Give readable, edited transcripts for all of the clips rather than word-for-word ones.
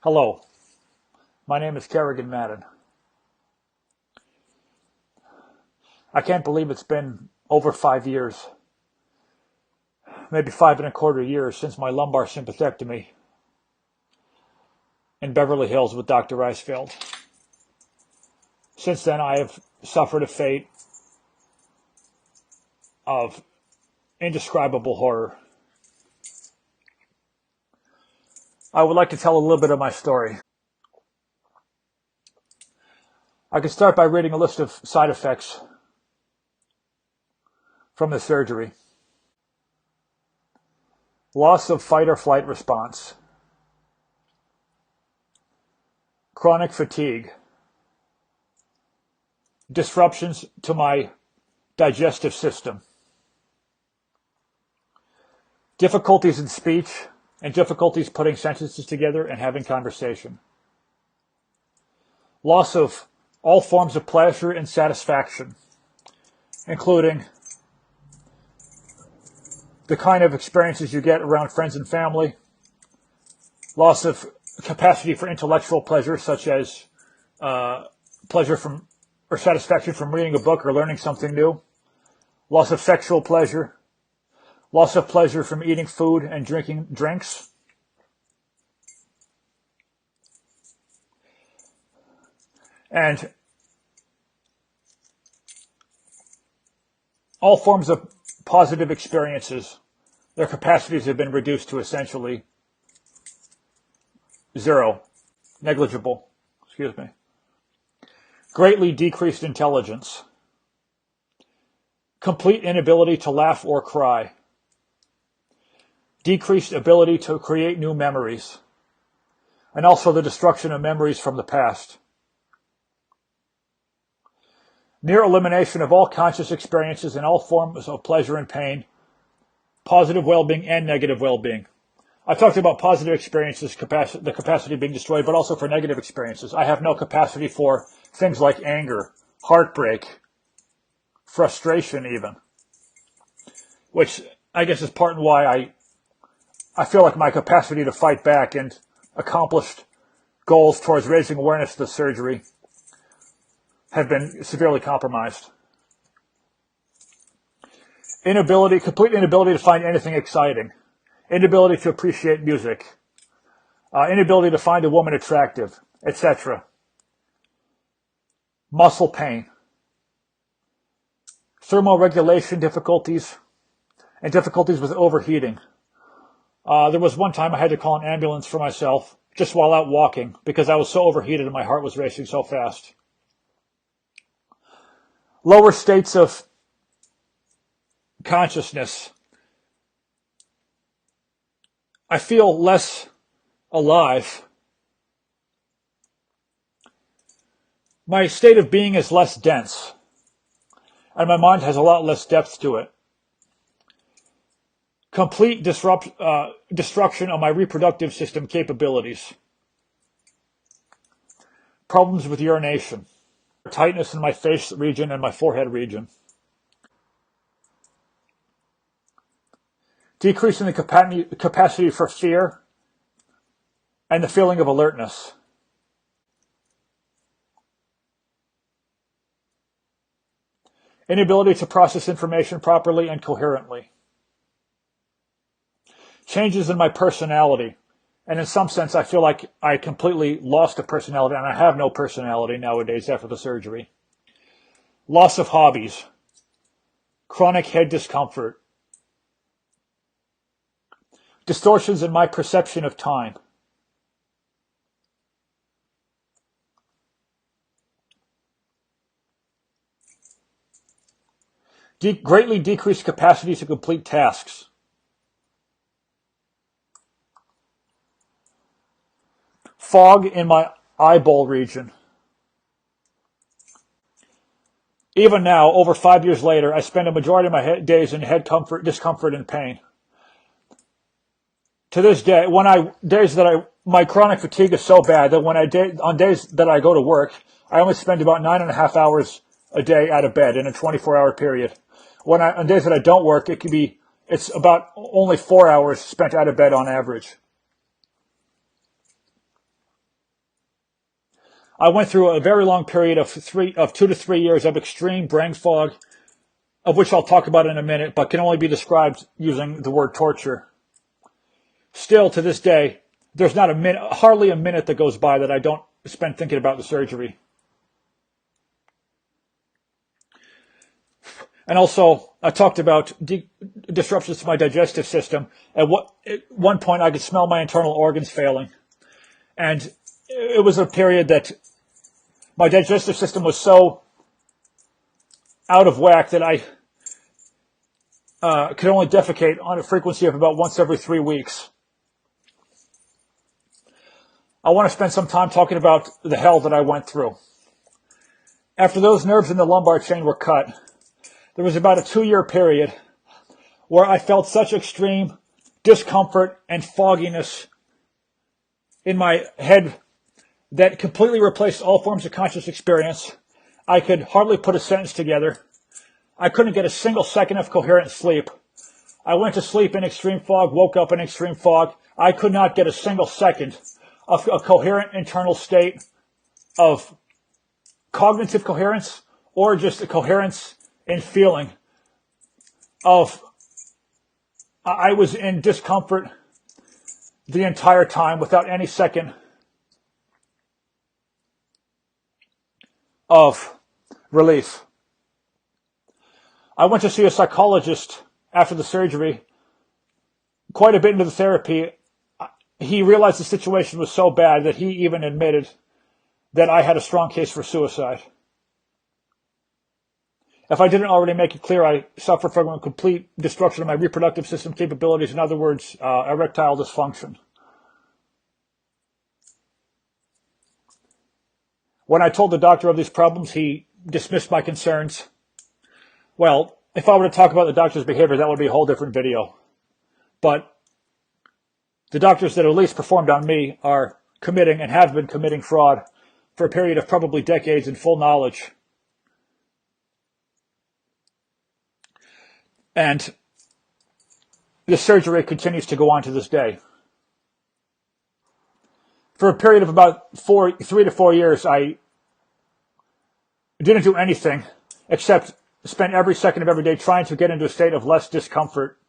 Hello, my name is Kerrigan Madden. I can't believe it's been over 5 years, maybe 5.25 years since my lumbar sympathectomy in Beverly Hills with Dr. Reisfeld. Since then, I have suffered a fate of indescribable horror. I would like to tell a little bit of my story. I can start by reading a list of side effects from the surgery. Loss of fight or flight response, chronic fatigue, disruptions to my digestive system, difficulties in speech and difficulties putting sentences together and having conversation, loss of all forms of pleasure and satisfaction, including the kind of experiences you get around friends and family, loss of capacity for intellectual pleasure, such as pleasure from or satisfaction from reading a book or learning something new, loss of sexual pleasure, loss of pleasure from eating food and drinking drinks, and all forms of positive experiences, their capacities have been reduced to essentially zero, negligible, greatly decreased intelligence, complete inability to laugh or cry, decreased ability to create new memories, and also the destruction of memories from the past. Near elimination of all conscious experiences and all forms of pleasure and pain, positive well-being and negative well-being. I've talked about positive experiences, the capacity being destroyed, but also for negative experiences. I have no capacity for things like anger, heartbreak, frustration even, which I guess is part of why I feel like my capacity to fight back and accomplished goals towards raising awareness of the surgery have been severely compromised. Complete inability to find anything exciting, inability to appreciate music, inability to find a woman attractive, etc. Muscle pain, thermoregulation difficulties, and difficulties with overheating. There was one time I had to call an ambulance for myself just while out walking because I was so overheated and my heart was racing so fast. Lower states of consciousness. I feel less alive. My state of being is less dense, and my mind has a lot less depth to it. Complete destruction of my reproductive system capabilities. Problems with urination. Tightness in my face region and my forehead region. Decrease in the capacity for fear and the feeling of alertness. Inability to process information properly and coherently. Changes in my personality. And in some sense, I feel like I completely lost a personality, and I have no personality nowadays after the surgery. Loss of hobbies. Chronic head discomfort. Distortions in my perception of time. Greatly decreased capacity to complete tasks. Fog in my eyeball region. Even now, over 5 years later, I spend a majority of my days in head discomfort and pain. To this day, my chronic fatigue is so bad that on days that I go to work, I only spend about 9.5 hours a day out of bed in a 24-hour period. On days that I don't work, it's about only 4 hours spent out of bed on average. I went through a very long period of 2 to 3 years of extreme brain fog, of which I'll talk about in a minute, but can only be described using the word torture. Still, to this day, there's not hardly a minute that goes by that I don't spend thinking about the surgery. And also, I talked about disruptions to my digestive system. At one point, I could smell my internal organs failing. And it was a period that my digestive system was so out of whack that I could only defecate on a frequency of about once every 3 weeks. I want to spend some time talking about the hell that I went through. After those nerves in the lumbar chain were cut, there was about a 2-year period where I felt such extreme discomfort and fogginess in my head that completely replaced all forms of conscious experience. I could hardly put a sentence together. I couldn't get a single second of coherent sleep. I went to sleep in extreme fog, woke up in extreme fog. I could not get a single second of a coherent internal state of cognitive coherence or just a coherence in feeling of I was in discomfort the entire time without any second of relief. I went to see a psychologist after the surgery, quite a bit into the therapy. He realized the situation was so bad that he even admitted that I had a strong case for suicide. If I didn't already make it clear, I suffer from a complete destruction of my reproductive system capabilities, in other words, erectile dysfunction. When I told the doctor of these problems, he dismissed my concerns. Well, if I were to talk about the doctor's behavior, that would be a whole different video. But the doctors that at least performed on me are committing and have been committing fraud for a period of probably decades in full knowledge. And this surgery continues to go on to this day. For a period of about 3 to 4 years, I didn't do anything except spend every second of every day trying to get into a state of less discomfort.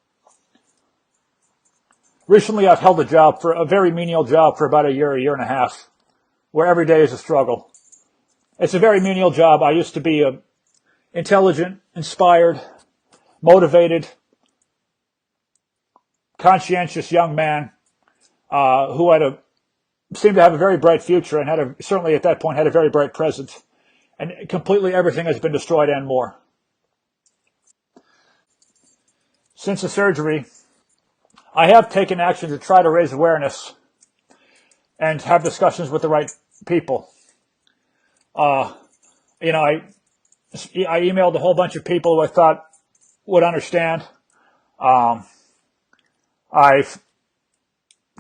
Recently, I've held a very menial job for about a year and a half, where every day is a struggle. It's a very menial job. I used to be an intelligent, inspired, motivated, conscientious young man who seemed to have a very bright future and certainly at that point had a very bright present. And completely everything has been destroyed and more. Since the surgery, I have taken action to try to raise awareness and have discussions with the right people. I emailed a whole bunch of people who I thought would understand. I've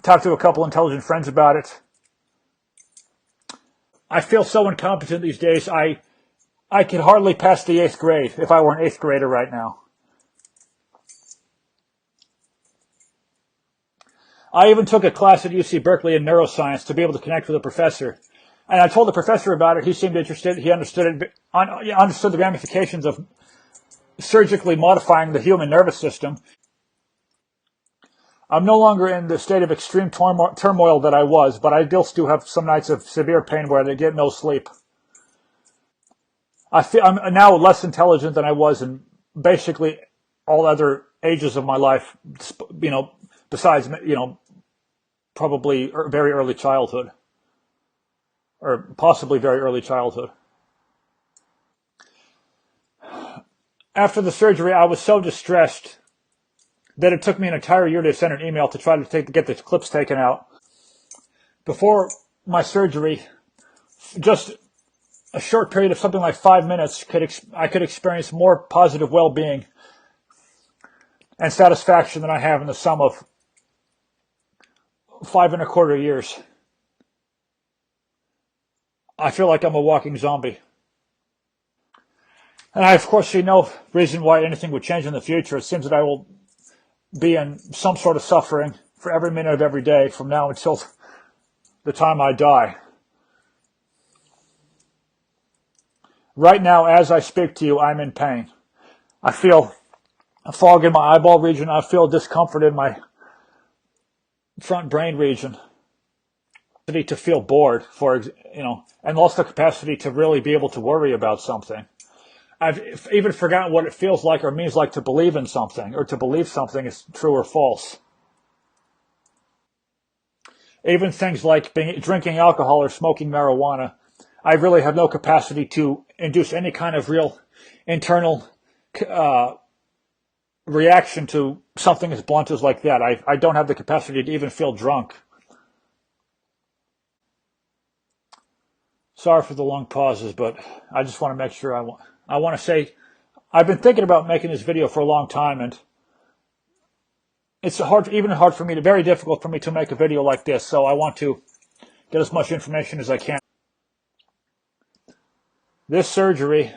talked to a couple intelligent friends about it. I feel so incompetent these days, I could hardly pass the 8th grade if I were an 8th grader right now. I even took a class at UC Berkeley in neuroscience to be able to connect with a professor. And I told the professor about it. He seemed interested. He understood the ramifications of surgically modifying the human nervous system. I'm no longer in the state of extreme turmoil that I was, but I still do have some nights of severe pain where I get no sleep. I'm now less intelligent than I was in basically all other ages of my life, besides, probably very early childhood, or possibly very early childhood. After the surgery, I was so distressed that it took me an entire year to send an email to try to get the clips taken out. Before my surgery, just a short period of something like 5 minutes, I could experience more positive well-being and satisfaction than I have in the sum of 5.25 years. I feel like I'm a walking zombie. And I, of course, see no reason why anything would change in the future. It seems that I will be in some sort of suffering for every minute of every day from now until the time I die. Right now, as I speak to you, I'm in pain. I feel a fog in my eyeball region. I feel discomfort in my front brain region. To feel bored, and lost the capacity to really be able to worry about something. I've even forgotten what it feels like or means like to believe in something, or to believe something is true or false. Even things like drinking alcohol or smoking marijuana, I really have no capacity to induce any kind of real internal reaction to something as blunt as like that. I don't have the capacity to even feel drunk. Sorry for the long pauses, but I just want to make sure I want to say I've been thinking about making this video for a long time, and it's very difficult for me to make a video like this, so I want to get as much information as I can. This surgery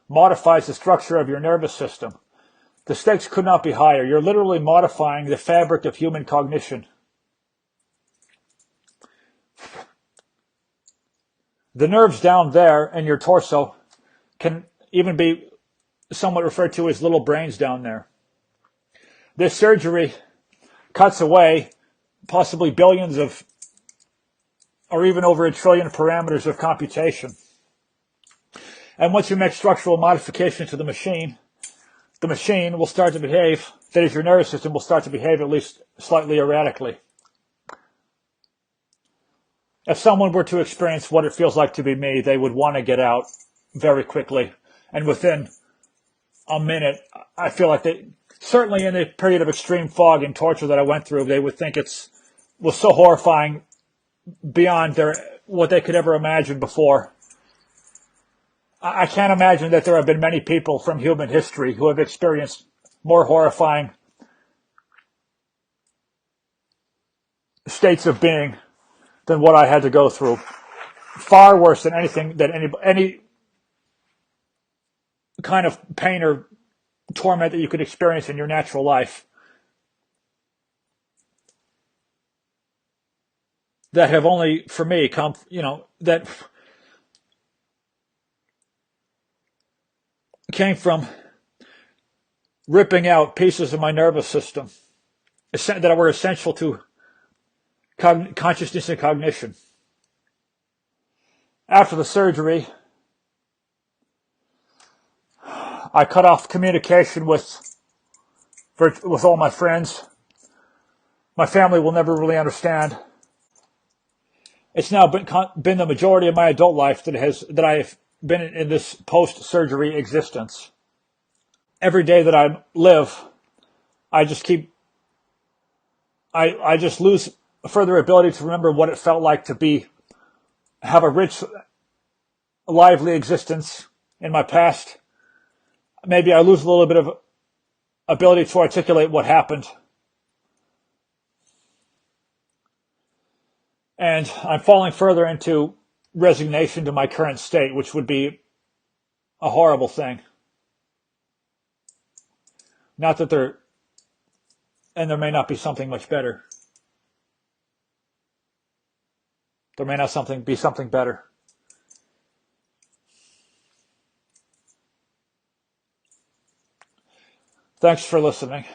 modifies the structure of your nervous system. The stakes could not be higher. You're literally modifying the fabric of human cognition. The nerves down there in your torso can even be somewhat referred to as little brains down there. This surgery cuts away possibly billions of, or even over a trillion parameters of computation. And once you make structural modifications to the machine will start to behave, that is, your nervous system will start to behave at least slightly erratically. If someone were to experience what it feels like to be me, they would want to get out very quickly. And within a minute, I feel like certainly in the period of extreme fog and torture that I went through, they would think was so horrifying beyond what they could ever imagine before. I can't imagine that there have been many people from human history who have experienced more horrifying states of being than what I had to go through. Far worse than anything that any kind of pain or torment that you could experience in your natural life. That have only, for me, that came from ripping out pieces of my nervous system that were essential to consciousness and cognition. After the surgery, I cut off communication with all my friends. My family will never really understand. It's now been the majority of my adult life that I have been in this post-surgery existence. Every day that I live, I just lose further ability to remember what it felt like to have a rich, lively existence in my past. Maybe I lose a little bit of ability to articulate what happened. And I'm falling further into resignation to my current state, which would be a horrible thing. Not that there may not be something much better. There may not be something better. Thanks for listening.